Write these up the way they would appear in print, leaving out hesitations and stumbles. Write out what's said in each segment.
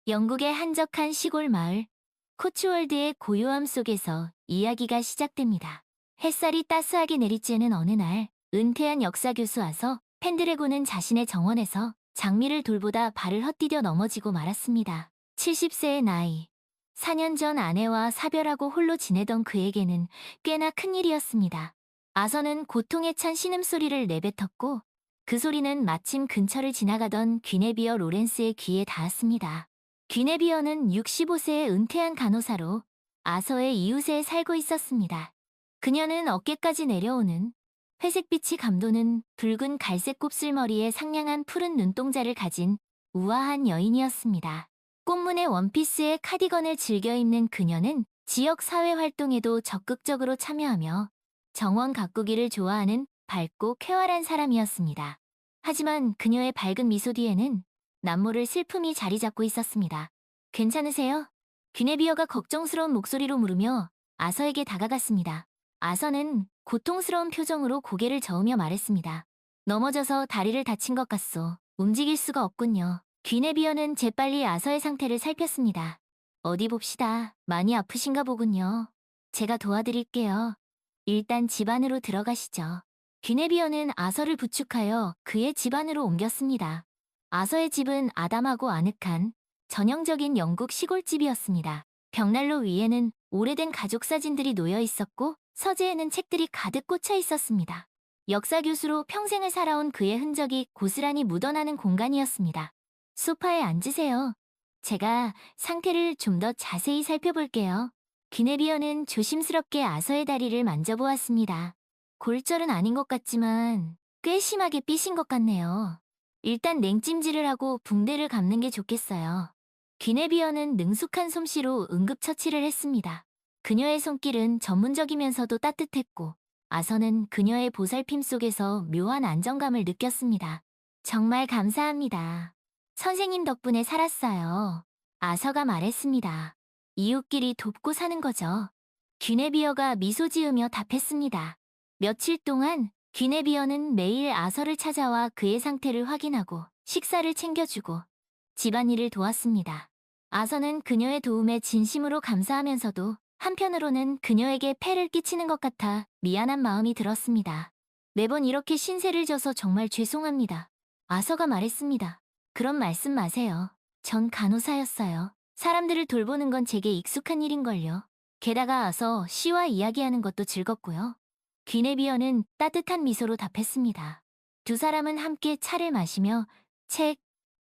영국의 한적한 시골 마을, 코츠월드의 고요함 속에서 이야기가 시작됩니다. 햇살이 따스하게 내리쬐는 어느 날, 은퇴한 역사 교수 와서 펜드래곤은 자신의 정원에서 장미를 돌보다 발을 헛디뎌 넘어지고 말았습니다. 70세의 나이. 4년 전 아내와 사별하고 홀로 지내던 그에게는 꽤나 큰일이었습니다. 아서는 고통에 찬 신음소리를 내뱉었고, 그 소리는 마침 근처를 지나가던 귀네비어 로렌스의 귀에 닿았습니다. 귀네비어는 65세의 은퇴한 간호사로 아서의 이웃에 살고 있었습니다. 그녀는 어깨까지 내려오는 회색빛이 감도는 붉은 갈색 곱슬머리에 상냥한 푸른 눈동자를 가진 우아한 여인이었습니다. 꽃무늬 원피스에 카디건을 즐겨 입는 그녀는 지역 사회 활동에도 적극적으로 참여하며 정원 가꾸기를 좋아하는 밝고 쾌활한 사람이었습니다. 하지만 그녀의 밝은 미소 뒤에는 남모를 슬픔이 자리 잡고 있었습니다. 괜찮으세요? 귀네비어가 걱정스러운 목소리로 물으며 아서에게 다가갔습니다. 아서는 고통스러운 표정으로 고개를 저으며 말했습니다. 넘어져서 다리를 다친 것 같소. 움직일 수가 없군요. 귀네비어는 재빨리 아서의 상태를 살폈습니다. 어디 봅시다. 많이 아프신가 보군요. 제가 도와드릴게요. 일단 집 안으로 들어가시죠. 귀네비어는 아서를 부축하여 그의 집 안으로 옮겼습니다. 아서의 집은 아담하고 아늑한 전형적인 영국 시골집이었습니다. 벽난로 위에는 오래된 가족 사진들이 놓여 있었고 서재에는 책들이 가득 꽂혀 있었습니다. 역사 교수로 평생을 살아온 그의 흔적이 고스란히 묻어나는 공간이었습니다. 소파에 앉으세요. 제가 상태를 좀 더 자세히 살펴볼게요. 기네비어는 조심스럽게 아서의 다리를 만져보았습니다. 골절은 아닌 것 같지만 꽤 심하게 삐신 것 같네요. 일단 냉찜질을 하고 붕대를 감는 게 좋겠어요. 기네비어는 능숙한 솜씨로 응급처치를 했습니다. 그녀의 손길은 전문적이면서도 따뜻했고 아서는 그녀의 보살핌 속에서 묘한 안정감을 느꼈습니다. 정말 감사합니다. 선생님 덕분에 살았어요. 아서가 말했습니다. 이웃끼리 돕고 사는 거죠. 귀네비어가 미소 지으며 답했습니다. 며칠 동안 귀네비어는 매일 아서를 찾아와 그의 상태를 확인하고 식사를 챙겨주고 집안일을 도왔습니다. 아서는 그녀의 도움에 진심으로 감사하면서도 한편으로는 그녀에게 폐를 끼치는 것 같아 미안한 마음이 들었습니다. 매번 이렇게 신세를 져서 정말 죄송합니다. 아서가 말했습니다. 그런 말씀 마세요. 전 간호사였어요. 사람들을 돌보는 건 제게 익숙한 일인걸요. 게다가 아서 씨와 이야기하는 것도 즐겁고요. 귀네비어는 따뜻한 미소로 답했습니다. 두 사람은 함께 차를 마시며 책,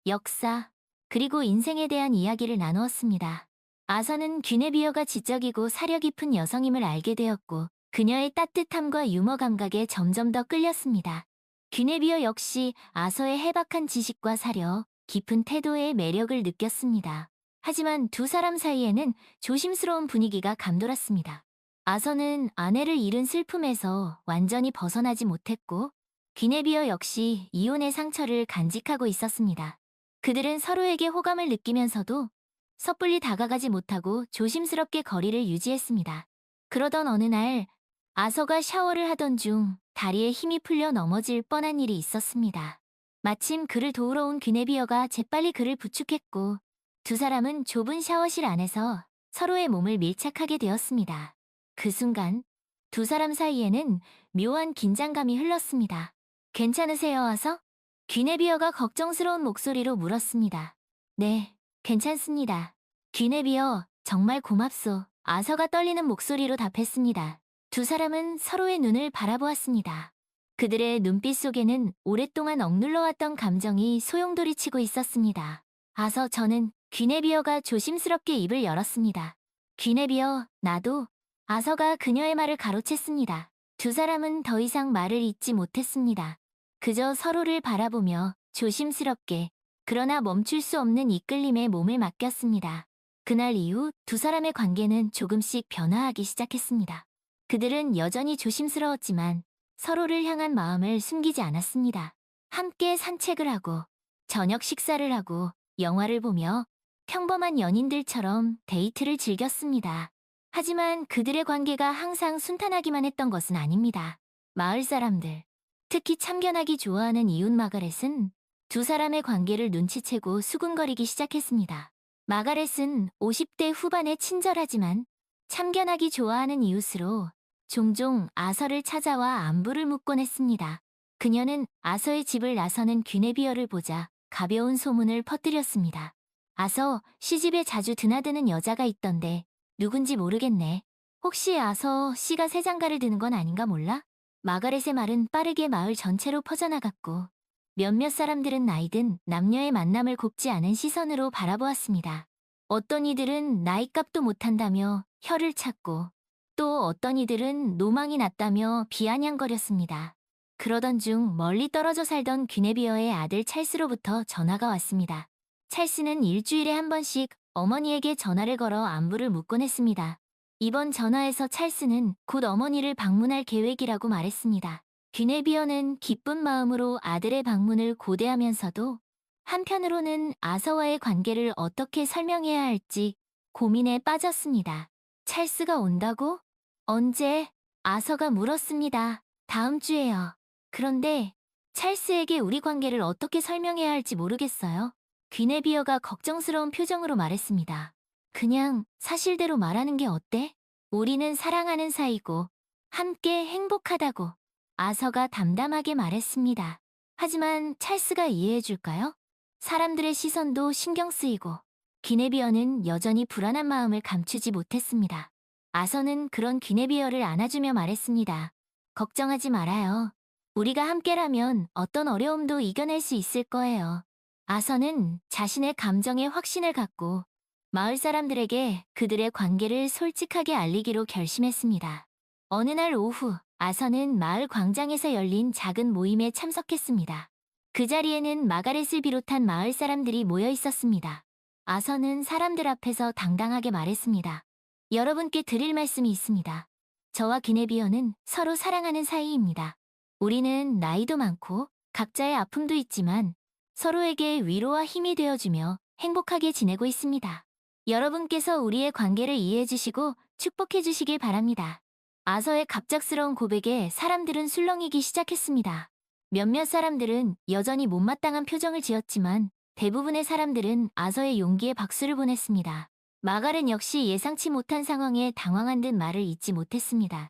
역사, 그리고 인생에 대한 이야기를 나누었습니다. 아서는 귀네비어가 지적이고 사려 깊은 여성임을 알게 되었고 그녀의 따뜻함과 유머 감각에 점점 더 끌렸습니다. 귀네비어 역시 아서의 해박한 지식과 사려, 깊은 태도의 매력을 느꼈습니다. 하지만 두 사람 사이에는 조심스러운 분위기가 감돌았습니다. 아서는 아내를 잃은 슬픔에서 완전히 벗어나지 못했고 귀네비어 역시 이혼의 상처를 간직하고 있었습니다. 그들은 서로에게 호감을 느끼면서도 섣불리 다가가지 못하고 조심스럽게 거리를 유지했습니다. 그러던 어느 날 아서가 샤워를 하던 중 다리에 힘이 풀려 넘어질 뻔한 일이 있었습니다. 마침 그를 도우러 온 귀네비어가 재빨리 그를 부축했고 두 사람은 좁은 샤워실 안에서 서로의 몸을 밀착하게 되었습니다. 그 순간 두 사람 사이에는 묘한 긴장감이 흘렀습니다. 괜찮으세요, 아서? 귀네비어가 걱정스러운 목소리로 물었습니다. 네, 괜찮습니다. 귀네비어, 정말 고맙소. 아서가 떨리는 목소리로 답했습니다. 두 사람은 서로의 눈을 바라보았습니다. 그들의 눈빛 속에는 오랫동안 억눌러왔던 감정이 소용돌이치고 있었습니다. 아서 저는 귀네비어가 조심스럽게 입을 열었습니다. 귀네비어, 나도. 아서가 그녀의 말을 가로챘습니다. 두 사람은 더 이상 말을 잇지 못했습니다. 그저 서로를 바라보며 조심스럽게 그러나 멈출 수 없는 이끌림에 몸을 맡겼습니다. 그날 이후 두 사람의 관계는 조금씩 변화하기 시작했습니다. 그들은 여전히 조심스러웠지만 서로를 향한 마음을 숨기지 않았습니다. 함께 산책을 하고 저녁 식사를 하고 영화를 보며 평범한 연인들처럼 데이트를 즐겼습니다. 하지만 그들의 관계가 항상 순탄하기만 했던 것은 아닙니다. 마을 사람들, 특히 참견하기 좋아하는 이웃 마가렛은 두 사람의 관계를 눈치채고 수군거리기 시작했습니다. 마가렛은 50대 후반에 친절하지만 참견하기 좋아하는 이웃으로 종종 아서를 찾아와 안부를 묻곤 했습니다. 그녀는 아서의 집을 나서는 귀네비어를 보자 가벼운 소문을 퍼뜨렸습니다. 아서, 시집에 자주 드나드는 여자가 있던데 누군지 모르겠네. 혹시 아서 씨가 새 장가를 드는 건 아닌가 몰라? 마가렛의 말은 빠르게 마을 전체로 퍼져나갔고 몇몇 사람들은 나이든 남녀의 만남을 곱지 않은 시선으로 바라보았습니다. 어떤 이들은 나이값도 못한다며 혀를 찾고 또 어떤 이들은 노망이 났다며 비아냥거렸습니다. 그러던 중 멀리 떨어져 살던 귀네비어의 아들 찰스로부터 전화가 왔습니다. 찰스는 일주일에 한 번씩 어머니에게 전화를 걸어 안부를 묻곤 했습니다. 이번 전화에서 찰스는 곧 어머니를 방문할 계획이라고 말했습니다. 귀네비어는 기쁜 마음으로 아들의 방문을 고대하면서도 한편으로는 아서와의 관계를 어떻게 설명해야 할지 고민에 빠졌습니다. 찰스가 온다고? 언제? 아서가 물었습니다. 다음 주에요. 그런데 찰스에게 우리 관계를 어떻게 설명해야 할지 모르겠어요. 귀네비어가 걱정스러운 표정으로 말했습니다. 그냥 사실대로 말하는 게 어때? 우리는 사랑하는 사이고 함께 행복하다고 아서가 담담하게 말했습니다. 하지만 찰스가 이해해줄까요? 사람들의 시선도 신경 쓰이고 귀네비어는 여전히 불안한 마음을 감추지 못했습니다. 아서는 그런 귀네비어를 안아주며 말했습니다. 걱정하지 말아요. 우리가 함께라면 어떤 어려움도 이겨낼 수 있을 거예요. 아서는 자신의 감정에 확신을 갖고 마을 사람들에게 그들의 관계를 솔직하게 알리기로 결심했습니다. 어느 날 오후, 아서는 마을 광장에서 열린 작은 모임에 참석했습니다. 그 자리에는 마가렛을 비롯한 마을 사람들이 모여 있었습니다. 아서는 사람들 앞에서 당당하게 말했습니다. 여러분께 드릴 말씀이 있습니다. 저와 귀네비어는 서로 사랑하는 사이입니다. 우리는 나이도 많고 각자의 아픔도 있지만 서로에게 위로와 힘이 되어주며 행복하게 지내고 있습니다. 여러분께서 우리의 관계를 이해해 주시고 축복해 주시길 바랍니다. 아서의 갑작스러운 고백에 사람들은 술렁이기 시작했습니다. 몇몇 사람들은 여전히 못마땅한 표정을 지었지만 대부분의 사람들은 아서의 용기에 박수를 보냈습니다. 마가렛 역시 예상치 못한 상황에 당황한 듯 말을 잇지 못했습니다.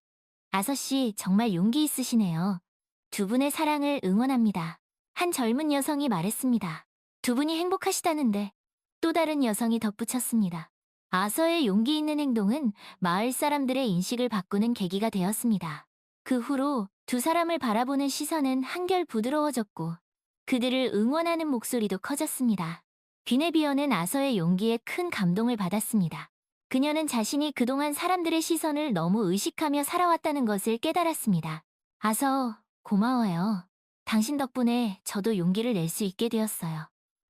아서 씨, 정말 용기 있으시네요. 두 분의 사랑을 응원합니다. 한 젊은 여성이 말했습니다. 두 분이 행복하시다는데 또 다른 여성이 덧붙였습니다. 아서의 용기 있는 행동은 마을 사람들의 인식을 바꾸는 계기가 되었습니다. 그 후로 두 사람을 바라보는 시선은 한결 부드러워졌고 그들을 응원하는 목소리도 커졌습니다. 귀네비어는 아서의 용기에 큰 감동을 받았습니다. 그녀는 자신이 그동안 사람들의 시선을 너무 의식하며 살아왔다는 것을 깨달았습니다. 아서, 고마워요. 당신 덕분에 저도 용기를 낼 수 있게 되었어요.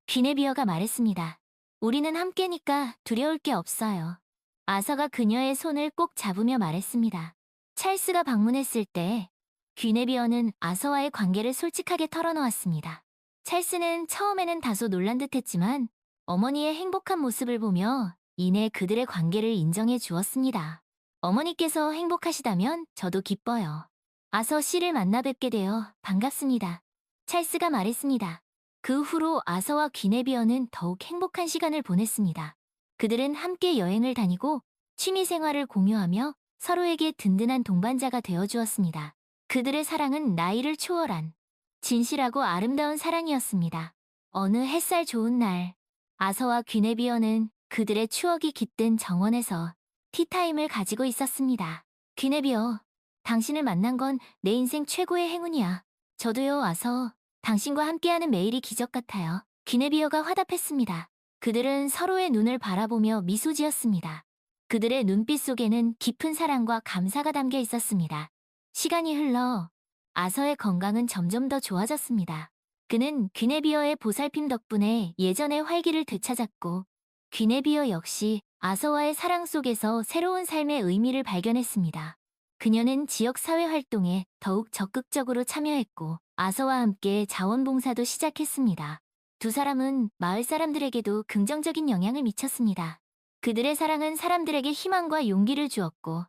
귀네비어가 말했습니다. 우리는 함께니까 두려울 게 없어요. 아서가 그녀의 손을 꼭 잡으며 말했습니다. 찰스가 방문했을 때 귀네비어는 아서와의 관계를 솔직하게 털어놓았습니다. 찰스는 처음에는 다소 놀란 듯했지만 어머니의 행복한 모습을 보며 이내 그들의 관계를 인정해 주었습니다. 어머니께서 행복하시다면 저도 기뻐요. 아서 씨를 만나 뵙게 되어 반갑습니다. 찰스가 말했습니다. 그 후로 아서와 귀네비어는 더욱 행복한 시간을 보냈습니다. 그들은 함께 여행을 다니고 취미 생활을 공유하며 서로에게 든든한 동반자가 되어 주었습니다. 그들의 사랑은 나이를 초월한 진실하고 아름다운 사랑이었습니다. 어느 햇살 좋은 날, 아서와 귀네비어는 그들의 추억이 깃든 정원에서 티타임을 가지고 있었습니다. 귀네비어, 당신을 만난 건 내 인생 최고의 행운이야. 저도요, 아서. 당신과 함께하는 매일이 기적 같아요. 귀네비어가 화답했습니다. 그들은 서로의 눈을 바라보며 미소 지었습니다. 그들의 눈빛 속에는 깊은 사랑과 감사가 담겨 있었습니다. 시간이 흘러 아서의 건강은 점점 더 좋아졌습니다. 그는 귀네비어의 보살핌 덕분에 예전의 활기를 되찾았고 귀네비어 역시 아서와의 사랑 속에서 새로운 삶의 의미를 발견했습니다. 그녀는 지역 사회 활동에 더욱 적극적으로 참여했고 아서와 함께 자원봉사도 시작했습니다. 두 사람은 마을 사람들에게도 긍정적인 영향을 미쳤습니다. 그들의 사랑은 사람들에게 희망과 용기를 주었고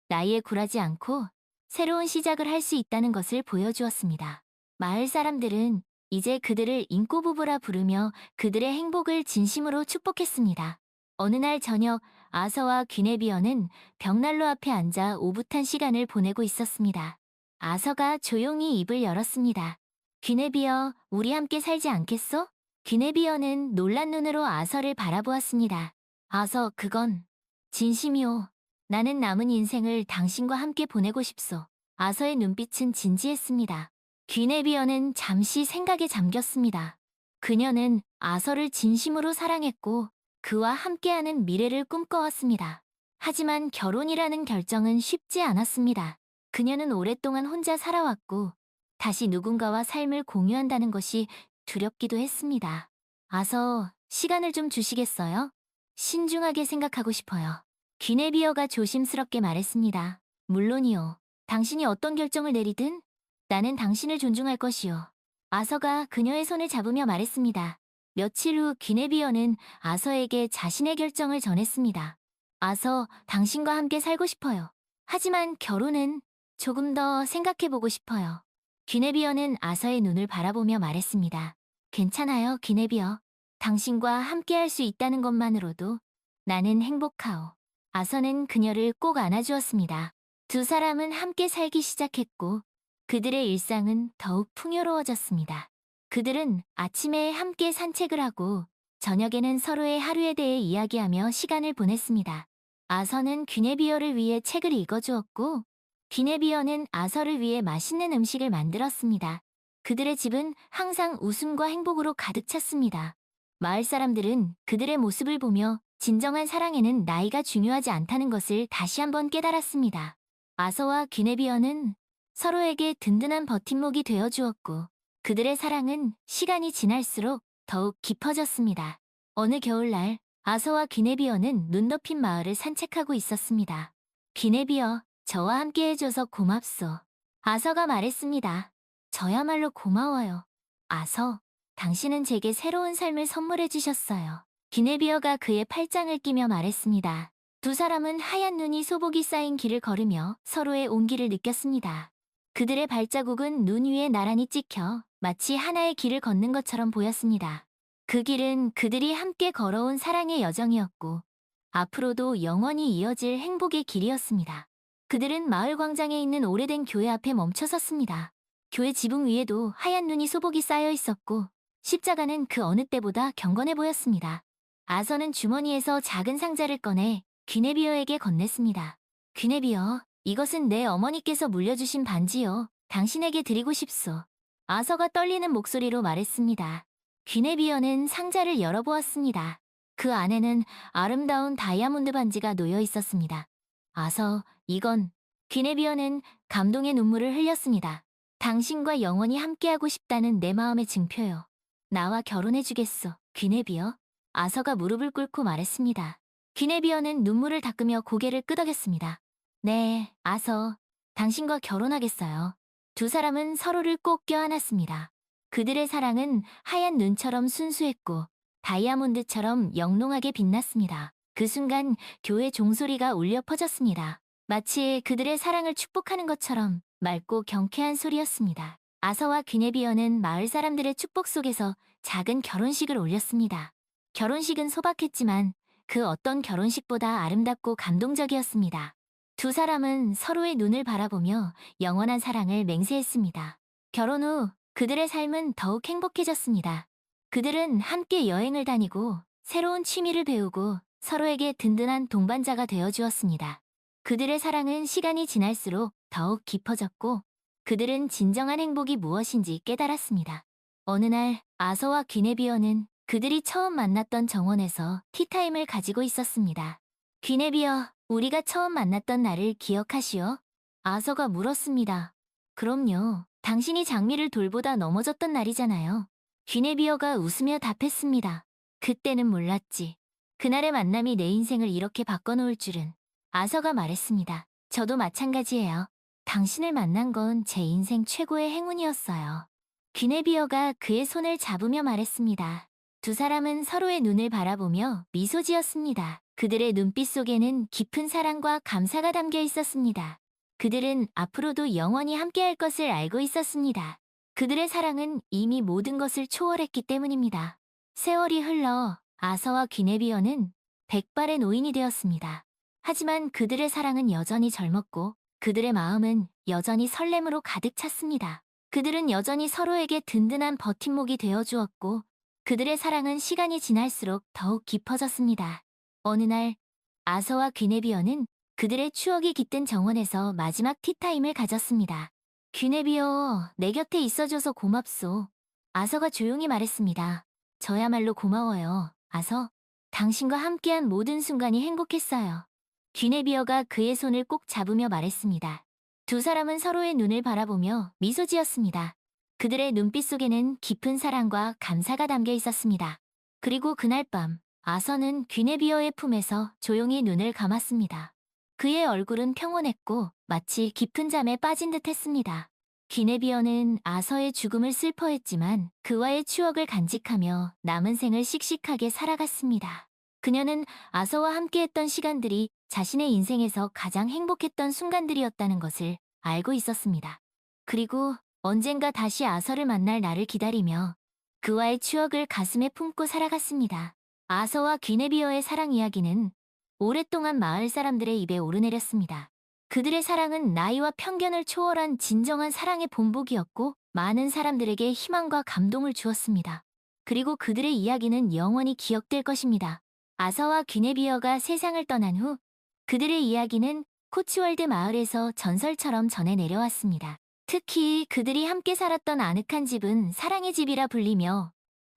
나이에 굴하지 않고 새로운 시작을 할 수 있다는 것을 보여주었습니다. 마을 사람들은 이제 그들을 인꼬부부라 부르며 그들의 행복을 진심으로 축복했습니다. 어느 날 저녁 아서와 귀네비어는 벽난로 앞에 앉아 오붓한 시간을 보내고 있었습니다. 아서가 조용히 입을 열었습니다. 귀네비어, 우리 함께 살지 않겠어? 귀네비어는 놀란 눈으로 아서를 바라보았습니다. 아서, 그건 진심이오. 나는 남은 인생을 당신과 함께 보내고 싶소. 아서의 눈빛은 진지했습니다. 귀네비어는 잠시 생각에 잠겼습니다. 그녀는 아서를 진심으로 사랑했고 그와 함께하는 미래를 꿈꿔왔습니다. 하지만 결혼이라는 결정은 쉽지 않았습니다. 그녀는 오랫동안 혼자 살아왔고 다시 누군가와 삶을 공유한다는 것이 두렵기도 했습니다. 아서, 시간을 좀 주시겠어요? 신중하게 생각하고 싶어요. 귀네비어가 조심스럽게 말했습니다. 물론이요. 당신이 어떤 결정을 내리든 나는 당신을 존중할 것이요. 아서가 그녀의 손을 잡으며 말했습니다. 며칠 후 귀네비어는 아서에게 자신의 결정을 전했습니다. 아서, 당신과 함께 살고 싶어요. 하지만 결혼은 조금 더 생각해보고 싶어요. 귀네비어는 아서의 눈을 바라보며 말했습니다. 괜찮아요, 귀네비어. 당신과 함께할 수 있다는 것만으로도 나는 행복하오. 아서는 그녀를 꼭 안아주었습니다. 두 사람은 함께 살기 시작했고 그들의 일상은 더욱 풍요로워졌습니다. 그들은 아침에 함께 산책을 하고 저녁에는 서로의 하루에 대해 이야기하며 시간을 보냈습니다. 아서는 귀네비어를 위해 책을 읽어주었고 귀네비어는 아서를 위해 맛있는 음식을 만들었습니다. 그들의 집은 항상 웃음과 행복으로 가득 찼습니다. 마을 사람들은 그들의 모습을 보며 진정한 사랑에는 나이가 중요하지 않다는 것을 다시 한번 깨달았습니다. 아서와 귀네비어는 서로에게 든든한 버팀목이 되어 주었고 그들의 사랑은 시간이 지날수록 더욱 깊어졌습니다. 어느 겨울날 아서와 귀네비어는 눈 덮인 마을을 산책하고 있었습니다. 귀네비어, 저와 함께 해줘서 고맙소. 아서가 말했습니다. 저야말로 고마워요. 아서, 당신은 제게 새로운 삶을 선물해 주셨어요. 귀네비어가 그의 팔짱을 끼며 말했습니다. 두 사람은 하얀 눈이 소복이 쌓인 길을 걸으며 서로의 온기를 느꼈습니다. 그들의 발자국은 눈 위에 나란히 찍혀 마치 하나의 길을 걷는 것처럼 보였습니다. 그 길은 그들이 함께 걸어온 사랑의 여정이었고 앞으로도 영원히 이어질 행복의 길이었습니다. 그들은 마을 광장에 있는 오래된 교회 앞에 멈춰 섰습니다. 교회 지붕 위에도 하얀 눈이 소복이 쌓여 있었고 십자가는 그 어느 때보다 경건해 보였습니다. 아서는 주머니에서 작은 상자를 꺼내 귀네비어에게 건넸습니다. 귀네비어, 이것은 내 어머니께서 물려주신 반지요. 당신에게 드리고 싶소. 아서가 떨리는 목소리로 말했습니다. 귀네비어는 상자를 열어보았습니다. 그 안에는 아름다운 다이아몬드 반지가 놓여 있었습니다. 아서, 이건... 귀네비어는 감동의 눈물을 흘렸습니다. 당신과 영원히 함께하고 싶다는 내 마음의 증표요. 나와 결혼해주겠소, 귀네비어. 아서가 무릎을 꿇고 말했습니다. 귀네비어는 눈물을 닦으며 고개를 끄덕였습니다. 네, 아서, 당신과 결혼하겠어요. 두 사람은 서로를 꼭 껴안았습니다. 그들의 사랑은 하얀 눈처럼 순수했고 다이아몬드처럼 영롱하게 빛났습니다. 그 순간 교회 종소리가 울려 퍼졌습니다. 마치 그들의 사랑을 축복하는 것처럼 맑고 경쾌한 소리였습니다. 아서와 귀네비어는 마을 사람들의 축복 속에서 작은 결혼식을 올렸습니다. 결혼식은 소박했지만 그 어떤 결혼식보다 아름답고 감동적이었습니다. 두 사람은 서로의 눈을 바라보며 영원한 사랑을 맹세했습니다. 결혼 후 그들의 삶은 더욱 행복해졌습니다. 그들은 함께 여행을 다니고 새로운 취미를 배우고 서로에게 든든한 동반자가 되어 주었습니다. 그들의 사랑은 시간이 지날수록 더욱 깊어졌고 그들은 진정한 행복이 무엇인지 깨달았습니다. 어느 날 아서와 귀네비어는 그들이 처음 만났던 정원에서 티타임을 가지고 있었습니다. 귀네비어, 우리가 처음 만났던 날을 기억하시오? 아서가 물었습니다. 그럼요. 당신이 장미를 돌보다 넘어졌던 날이잖아요. 귀네비어가 웃으며 답했습니다. 그때는 몰랐지. 그날의 만남이 내 인생을 이렇게 바꿔놓을 줄은. 아서가 말했습니다. 저도 마찬가지예요. 당신을 만난 건 제 인생 최고의 행운이었어요. 귀네비어가 그의 손을 잡으며 말했습니다. 두 사람은 서로의 눈을 바라보며 미소 지었습니다. 그들의 눈빛 속에는 깊은 사랑과 감사가 담겨 있었습니다. 그들은 앞으로도 영원히 함께할 것을 알고 있었습니다. 그들의 사랑은 이미 모든 것을 초월했기 때문입니다. 세월이 흘러 아서와 귀네비어는 백발의 노인이 되었습니다. 하지만 그들의 사랑은 여전히 젊었고 그들의 마음은 여전히 설렘으로 가득 찼습니다. 그들은 여전히 서로에게 든든한 버팀목이 되어 주었고 그들의 사랑은 시간이 지날수록 더욱 깊어졌습니다. 어느 날 아서와 귀네비어는 그들의 추억이 깃든 정원에서 마지막 티타임을 가졌습니다. 귀네비어, 내 곁에 있어줘서 고맙소. 아서가 조용히 말했습니다. 저야말로 고마워요. 아서, 당신과 함께한 모든 순간이 행복했어요. 귀네비어가 그의 손을 꼭 잡으며 말했습니다. 두 사람은 서로의 눈을 바라보며 미소 지었습니다. 그들의 눈빛 속에는 깊은 사랑과 감사가 담겨 있었습니다. 그리고 그날 밤, 아서는 귀네비어의 품에서 조용히 눈을 감았습니다. 그의 얼굴은 평온했고 마치 깊은 잠에 빠진 듯 했습니다. 귀네비어는 아서의 죽음을 슬퍼했지만 그와의 추억을 간직하며 남은 생을 씩씩하게 살아갔습니다. 그녀는 아서와 함께했던 시간들이 자신의 인생에서 가장 행복했던 순간들이었다는 것을 알고 있었습니다. 그리고 언젠가 다시 아서를 만날 날을 기다리며 그와의 추억을 가슴에 품고 살아갔습니다. 아서와 귀네비어의 사랑 이야기는 오랫동안 마을 사람들의 입에 오르내렸습니다. 그들의 사랑은 나이와 편견을 초월한 진정한 사랑의 본보기였고 많은 사람들에게 희망과 감동을 주었습니다. 그리고 그들의 이야기는 영원히 기억될 것입니다. 아서와 귀네비어가 세상을 떠난 후 그들의 이야기는 코치월드 마을에서 전설처럼 전해 내려왔습니다. 특히 그들이 함께 살았던 아늑한 집은 사랑의 집이라 불리며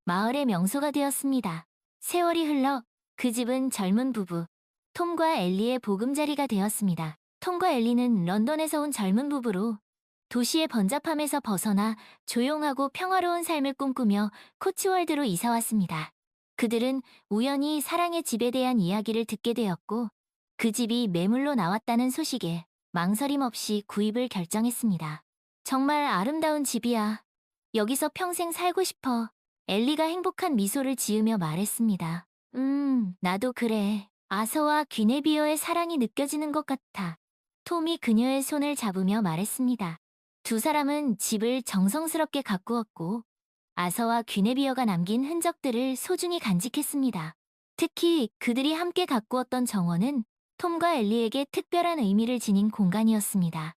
마을의 명소가 되었습니다. 세월이 흘러 그 집은 젊은 부부 톰과 엘리의 보금자리가 되었습니다. 톰과 엘리는 런던에서 온 젊은 부부로 도시의 번잡함에서 벗어나 조용하고 평화로운 삶을 꿈꾸며 코치월드로 이사왔습니다. 그들은 우연히 사랑의 집에 대한 이야기를 듣게 되었고 그 집이 매물로 나왔다는 소식에 망설임 없이 구입을 결정했습니다. 정말 아름다운 집이야. 여기서 평생 살고 싶어. 엘리가 행복한 미소를 지으며 말했습니다. 나도 그래. 아서와 귀네비어의 사랑이 느껴지는 것 같아. 톰이 그녀의 손을 잡으며 말했습니다. 두 사람은 집을 정성스럽게 가꾸었고 아서와 귀네비어가 남긴 흔적들을 소중히 간직했습니다. 특히 그들이 함께 가꾸었던 정원은 톰과 엘리에게 특별한 의미를 지닌 공간이었습니다.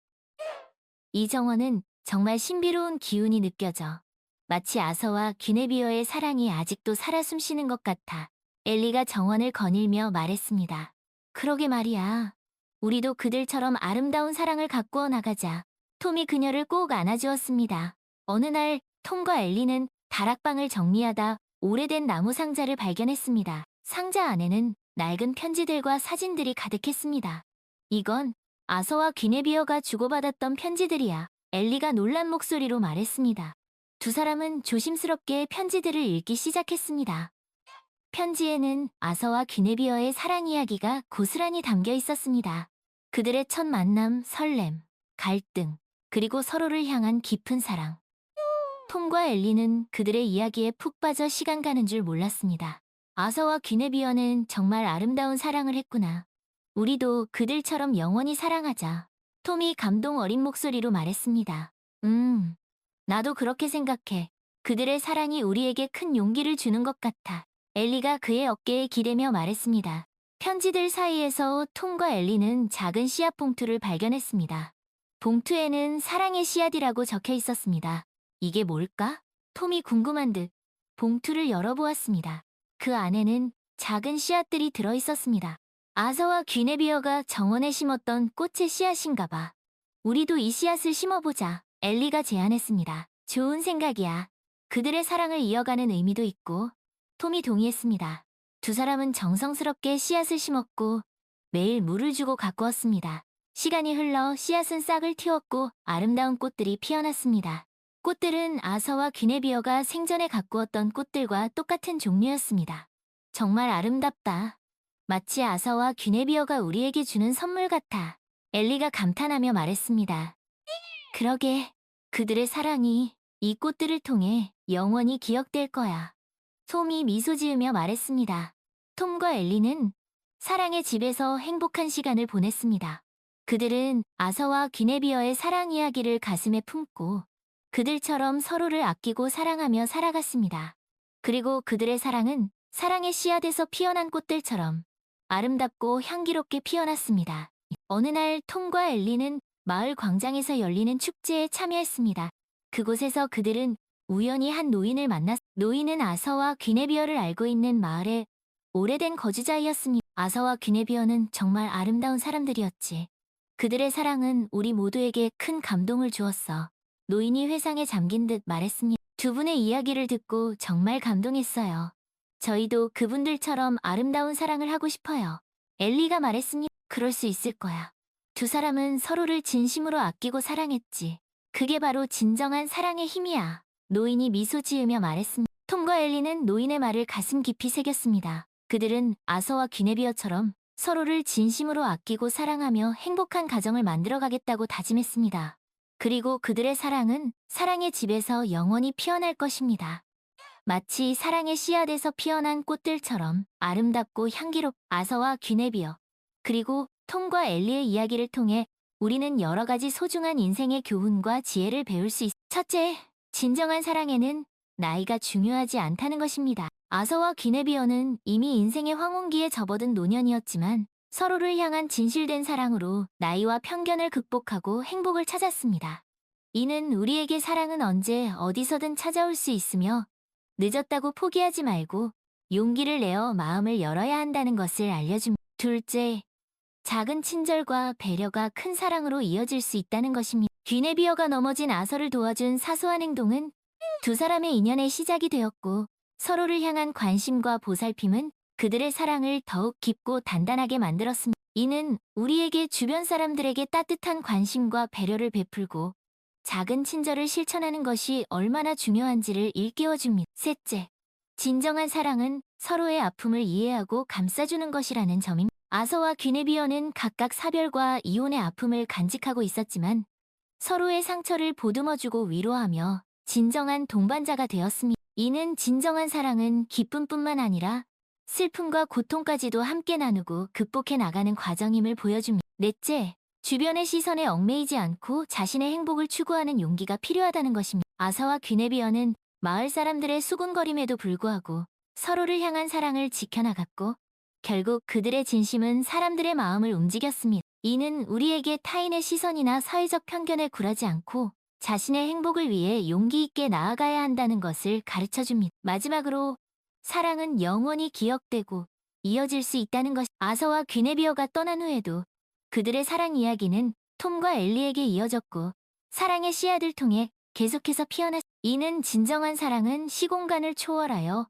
이 정원은 정말 신비로운 기운이 느껴져 마치 아서와 귀네비어의 사랑이 아직도 살아 숨쉬는 것 같아. 엘리가 정원을 거닐며 말했습니다. 그러게 말이야. 우리도 그들처럼 아름다운 사랑을 가꾸어 나가자. 톰이 그녀를 꼭 안아주었습니다. 어느 날 톰과 엘리는 다락방을 정리하다 오래된 나무 상자를 발견했습니다. 상자 안에는 낡은 편지들과 사진들이 가득했습니다. 이건 아서와 귀네비어가 주고받았던 편지들이야. 엘리가 놀란 목소리로 말했습니다. 두 사람은 조심스럽게 편지들을 읽기 시작했습니다. 편지에는 아서와 귀네비어의 사랑 이야기가 고스란히 담겨 있었습니다. 그들의 첫 만남, 설렘, 갈등, 그리고 서로를 향한 깊은 사랑. 톰과 엘리는 그들의 이야기에 푹 빠져 시간 가는 줄 몰랐습니다. 아서와 귀네비어는 정말 아름다운 사랑을 했구나. 우리도 그들처럼 영원히 사랑하자. 톰이 감동 어린 목소리로 말했습니다. 나도 그렇게 생각해. 그들의 사랑이 우리에게 큰 용기를 주는 것 같아. 엘리가 그의 어깨에 기대며 말했습니다. 편지들 사이에서 톰과 엘리는 작은 씨앗 봉투를 발견했습니다. 봉투에는 사랑의 씨앗이라고 적혀 있었습니다. 이게 뭘까? 톰이 궁금한 듯 봉투를 열어보았습니다. 그 안에는 작은 씨앗들이 들어있었습니다. 아서와 귀네비어가 정원에 심었던 꽃의 씨앗인가 봐. 우리도 이 씨앗을 심어보자. 엘리가 제안했습니다. 좋은 생각이야. 그들의 사랑을 이어가는 의미도 있고 톰이 동의했습니다. 두 사람은 정성스럽게 씨앗을 심었고 매일 물을 주고 가꾸었습니다. 시간이 흘러 씨앗은 싹을 틔웠고 아름다운 꽃들이 피어났습니다. 꽃들은 아서와 귀네비어가 생전에 가꾸었던 꽃들과 똑같은 종류였습니다. 정말 아름답다. 마치 아서와 귀네비어가 우리에게 주는 선물 같아. 엘리가 감탄하며 말했습니다. 그러게, 그들의 사랑이 이 꽃들을 통해 영원히 기억될 거야. 톰이 미소 지으며 말했습니다. 톰과 엘리는 사랑의 집에서 행복한 시간을 보냈습니다. 그들은 아서와 귀네비어의 사랑 이야기를 가슴에 품고 그들처럼 서로를 아끼고 사랑하며 살아갔습니다. 그리고 그들의 사랑은 사랑의 씨앗에서 피어난 꽃들처럼 아름답고 향기롭게 피어났습니다. 어느 날 톰과 엘리는 마을 광장에서 열리는 축제에 참여했습니다. 그곳에서 그들은 우연히 한 노인을 만났. 노인은 아서와 귀네비어를 알고 있는 마을의 오래된 거주자이었습니다. 아서와 귀네비어는 정말 아름다운 사람들이었지. 그들의 사랑은 우리 모두에게 큰 감동을 주었어. 노인이 회상에 잠긴 듯 말했습니다. 두 분의 이야기를 듣고 정말 감동했어요. 저희도 그분들처럼 아름다운 사랑을 하고 싶어요. 엘리가 말했습니다. 그럴 수 있을 거야. 두 사람은 서로를 진심으로 아끼고 사랑했지. 그게 바로 진정한 사랑의 힘이야. 노인이 미소 지으며 말했습니다. 톰과 엘리는 노인의 말을 가슴 깊이 새겼습니다. 그들은 아서와 귀네비어처럼 서로를 진심으로 아끼고 사랑하며 행복한 가정을 만들어가겠다고 다짐했습니다. 그리고 그들의 사랑은 사랑의 집에서 영원히 피어날 것입니다. 마치 사랑의 씨앗에서 피어난 꽃들처럼 아름답고 향기롭. 아서와 귀네비어 그리고 톰과 엘리의 이야기를 통해 우리는 여러 가지 소중한 인생의 교훈과 지혜를 배울 수 있어. 첫째, 진정한 사랑에는 나이가 중요하지 않다는 것입니다. 아서와 귀네비어는 이미 인생의 황혼기에 접어든 노년이었지만 서로를 향한 진실된 사랑으로 나이와 편견을 극복하고 행복을 찾았습니다. 이는 우리에게 사랑은 언제 어디서든 찾아올 수 있으며 늦었다고 포기하지 말고 용기를 내어 마음을 열어야 한다는 것을 알려줍니다. 둘째, 작은 친절과 배려가 큰 사랑으로 이어질 수 있다는 것입니다. 귀네비어가 넘어진 아서를 도와준 사소한 행동은 두 사람의 인연의 시작이 되었고 서로를 향한 관심과 보살핌은 그들의 사랑을 더욱 깊고 단단하게 만들었습니다. 이는 우리에게 주변 사람들에게 따뜻한 관심과 배려를 베풀고 작은 친절을 실천하는 것이 얼마나 중요한지를 일깨워줍니다. 셋째, 진정한 사랑은 서로의 아픔을 이해하고 감싸주는 것이라는 점입니다. 아서와 귀네비어는 각각 사별과 이혼의 아픔을 간직하고 있었지만 서로의 상처를 보듬어주고 위로하며 진정한 동반자가 되었습니다. 이는 진정한 사랑은 기쁨뿐만 아니라 슬픔과 고통까지도 함께 나누고 극복해 나가는 과정임을 보여줍니다. 넷째, 주변의 시선에 얽매이지 않고 자신의 행복을 추구하는 용기가 필요하다는 것입니다. 아서와 귀네비어는 마을 사람들의 수군거림에도 불구하고 서로를 향한 사랑을 지켜나갔고 결국 그들의 진심은 사람들의 마음을 움직였습니다. 이는 우리에게 타인의 시선이나 사회적 편견에 굴하지 않고 자신의 행복을 위해 용기 있게 나아가야 한다는 것을 가르쳐줍니다. 마지막으로 사랑은 영원히 기억되고 이어질 수 있다는 것. 아서와 귀네비어가 떠난 후에도 그들의 사랑 이야기는 톰과 엘리에게 이어졌고 사랑의 씨앗을 통해 계속해서 피어났습니다. 이는 진정한 사랑은 시공간을 초월하여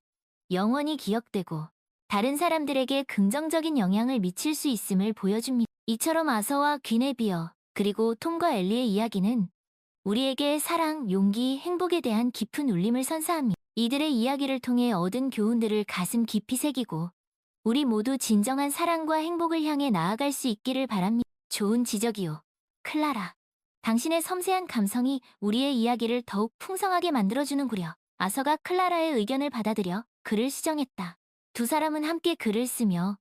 영원히 기억되고 다른 사람들에게 긍정적인 영향을 미칠 수 있음을 보여줍니다. 이처럼 아서와 귀네비어 그리고 톰과 엘리의 이야기는 우리에게 사랑, 용기, 행복에 대한 깊은 울림을 선사합니다. 이들의 이야기를 통해 얻은 교훈들을 가슴 깊이 새기고 우리 모두 진정한 사랑과 행복을 향해 나아갈 수 있기를 바랍니다. 좋은 지적이요. 클라라. 당신의 섬세한 감성이 우리의 이야기를 더욱 풍성하게 만들어주는구려. 아서가 클라라의 의견을 받아들여 글을 수정했다. 두 사람은 함께 글을 쓰며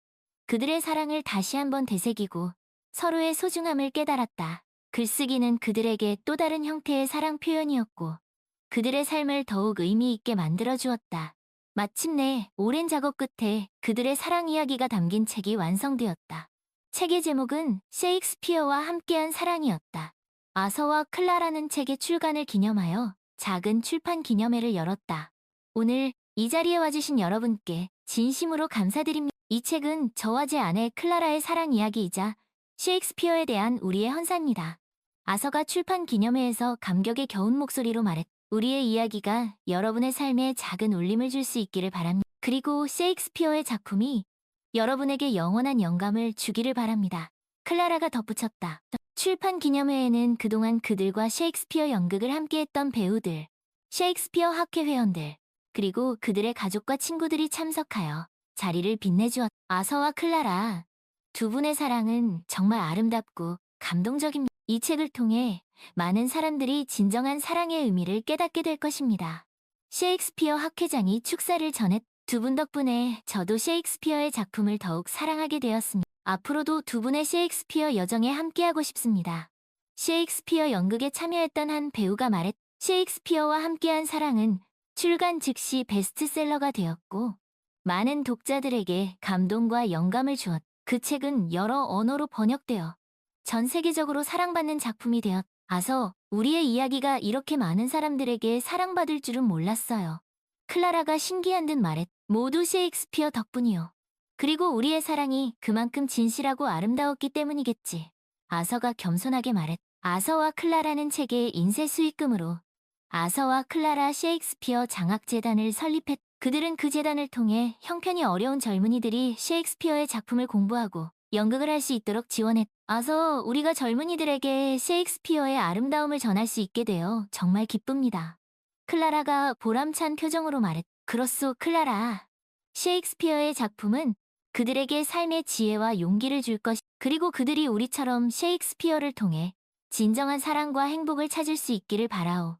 그들의 사랑을 다시 한번 되새기고 서로의 소중함을 깨달았다. 글쓰기는 그들에게 또 다른 형태의 사랑 표현이었고 그들의 삶을 더욱 의미 있게 만들어주었다. 마침내 오랜 작업 끝에 그들의 사랑 이야기가 담긴 책이 완성되었다. 책의 제목은 셰익스피어와 함께한 사랑이었다. 아서와 클라라는 책의 출간을 기념하여 작은 출판 기념회를 열었다. 오늘 이 자리에 와주신 여러분께 진심으로 감사드립니다. 이 책은 저와 제 아내 클라라의 사랑 이야기이자 셰익스피어에 대한 우리의 헌사입니다. 아서가 출판 기념회에서 감격에 겨운 목소리로 말했다. 우리의 이야기가 여러분의 삶에 작은 울림을 줄 수 있기를 바랍니다. 그리고 셰익스피어의 작품이 여러분에게 영원한 영감을 주기를 바랍니다. 클라라가 덧붙였다. 출판 기념회에는 그동안 그들과 셰익스피어 연극을 함께했던 배우들, 셰익스피어 학회 회원들, 그리고 그들의 가족과 친구들이 참석하여 자리를 빛내주었다. 아서와 클라라, 두 분의 사랑은 정말 아름답고 감동적입니다. 이 책을 통해 많은 사람들이 진정한 사랑의 의미를 깨닫게 될 것입니다. 셰익스피어 학회장이 축사를 전했. 두 분 덕분에 저도 셰익스피어의 작품을 더욱 사랑하게 되었습니다. 앞으로도 두 분의 셰익스피어 여정에 함께하고 싶습니다. 셰익스피어 연극에 참여했던 한 배우가 말했. 셰익스피어와 함께한 사랑은 출간 즉시 베스트셀러가 되었고 많은 독자들에게 감동과 영감을 주었. 그 책은 여러 언어로 번역되어 전 세계적으로 사랑받는 작품이 되어서 우리의 이야기가 이렇게 많은 사람들에게 사랑받을 줄은 몰랐어요. 클라라가 신기한 듯 말했. 모두 셰익스피어 덕분이요. 그리고 우리의 사랑이 그만큼 진실하고 아름다웠기 때문이겠지. 아서가 겸손하게 말했. 아서와 클라라는 책의 인쇄 수익금으로 아서와 클라라 셰익스피어 장학재단을 설립했. 그들은 그 재단을 통해 형편이 어려운 젊은이들이 셰익스피어의 작품을 공부하고 연극을 할 수 있도록 지원했. 아서 우리가 젊은이들에게 셰익스피어의 아름다움을 전할 수 있게 되어 정말 기쁩니다. 클라라가 보람찬 표정으로 말했. 그렇소, 클라라. 셰익스피어의 작품은 그들에게 삶의 지혜와 용기를 줄 것, 그리고 그들이 우리처럼 셰익스피어를 통해 진정한 사랑과 행복을 찾을 수 있기를 바라오.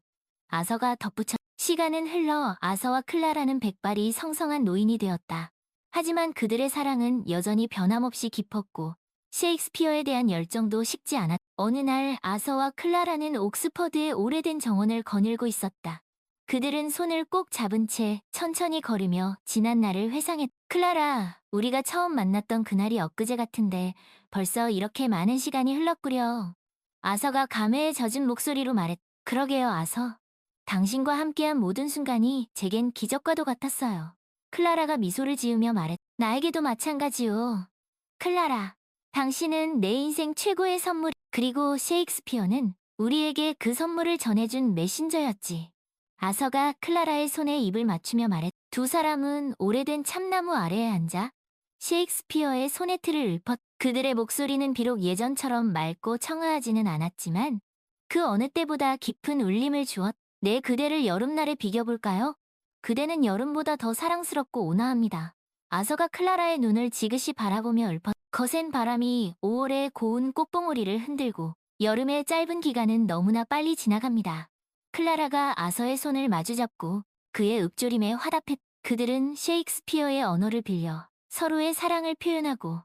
아서가 덧붙여. 시간은 흘러 아서와 클라라는 백발이 성성한 노인이 되었다. 하지만 그들의 사랑은 여전히 변함없이 깊었고 셰익스피어에 대한 열정도 식지 않았다. 어느 날 아서와 클라라는 옥스퍼드의 오래된 정원을 거닐고 있었다. 그들은 손을 꼭 잡은 채 천천히 걸으며 지난 날을 회상했다. 클라라, 우리가 처음 만났던 그날이 엊그제 같은데 벌써 이렇게 많은 시간이 흘렀구려. 아서가 감회에 젖은 목소리로 말했다. 그러게요, 아서. 당신과 함께한 모든 순간이 제겐 기적과도 같았어요. 클라라가 미소를 지으며 말했다. 나에게도 마찬가지요. 클라라, 당신은 내 인생 최고의 선물. 그리고 셰익스피어는 우리에게 그 선물을 전해준 메신저였지. 아서가 클라라의 손에 입을 맞추며 말했다. 두 사람은 오래된 참나무 아래에 앉아 셰익스피어의 소네트를 읊었. 그들의 목소리는 비록 예전처럼 맑고 청아하지는 않았지만 그 어느 때보다 깊은 울림을 주었. 내 그대를 여름날에 비겨볼까요? 그대는 여름보다 더 사랑스럽고 온화합니다. 아서가 클라라의 눈을 지그시 바라보며 읊었. 거센 바람이 5월의 고운 꽃봉오리를 흔들고 여름의 짧은 기간은 너무나 빨리 지나갑니다. 클라라가 아서의 손을 마주잡고 그의 읊조림에 화답했. 그들은 셰익스피어의 언어를 빌려 서로의 사랑을 표현하고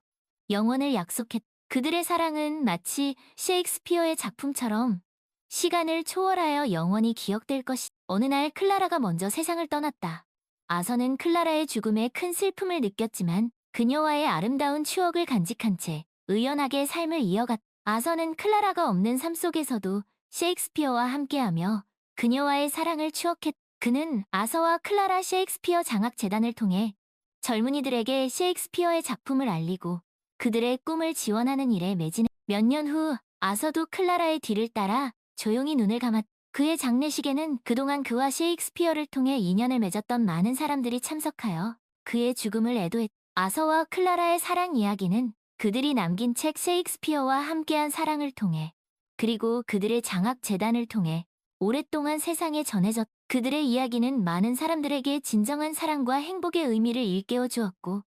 영원을 약속했. 그들의 사랑은 마치 셰익스피어의 작품처럼 시간을 초월하여 영원히 기억될 것이. 어느 날 클라라가 먼저 세상을 떠났다. 아서는 클라라의 죽음에 큰 슬픔을 느꼈지만 그녀와의 아름다운 추억을 간직한 채 의연하게 삶을 이어갔다. 아서는 클라라가 없는 삶 속에서도 셰익스피어와 함께하며 그녀와의 사랑을 추억했다. 그는 아서와 클라라 셰익스피어 장학재단을 통해 젊은이들에게 셰익스피어의 작품을 알리고 그들의 꿈을 지원하는 일에 매진했다. 몇 년 후 아서도 클라라의 뒤를 따라 조용히 눈을 감았다. 그의 장례식에는 그동안 그와 셰익스피어를 통해 인연을 맺었던 많은 사람들이 참석하여 그의 죽음을 애도했다. 아서와 클라라의 사랑 이야기는 그들이 남긴 책 셰익스피어와 함께한 사랑을 통해 그리고 그들의 장학재단을 통해 오랫동안 세상에 전해졌다. 그들의 이야기는 많은 사람들에게 진정한 사랑과 행복의 의미를 일깨워 주었고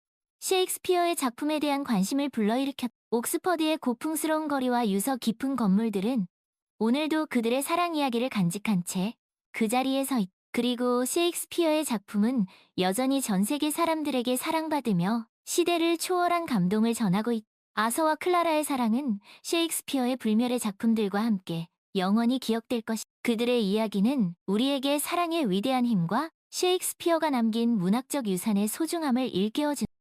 셰익스피어의 작품에 대한 관심을 불러일으켰다. 옥스퍼드의 고풍스러운 거리와 유서 깊은 건물들은 오늘도 그들의 사랑 이야기를 간직한 채 그 자리에 서 있다. 그리고 셰익스피어의 작품은 여전히 전 세계 사람들에게 사랑받으며 시대를 초월한 감동을 전하고 있다. 아서와 클라라의 사랑은 셰익스피어의 불멸의 작품들과 함께 영원히 기억될 것이다. 그들의 이야기는 우리에게 사랑의 위대한 힘과 셰익스피어가 남긴 문학적 유산의 소중함을 일깨워준다.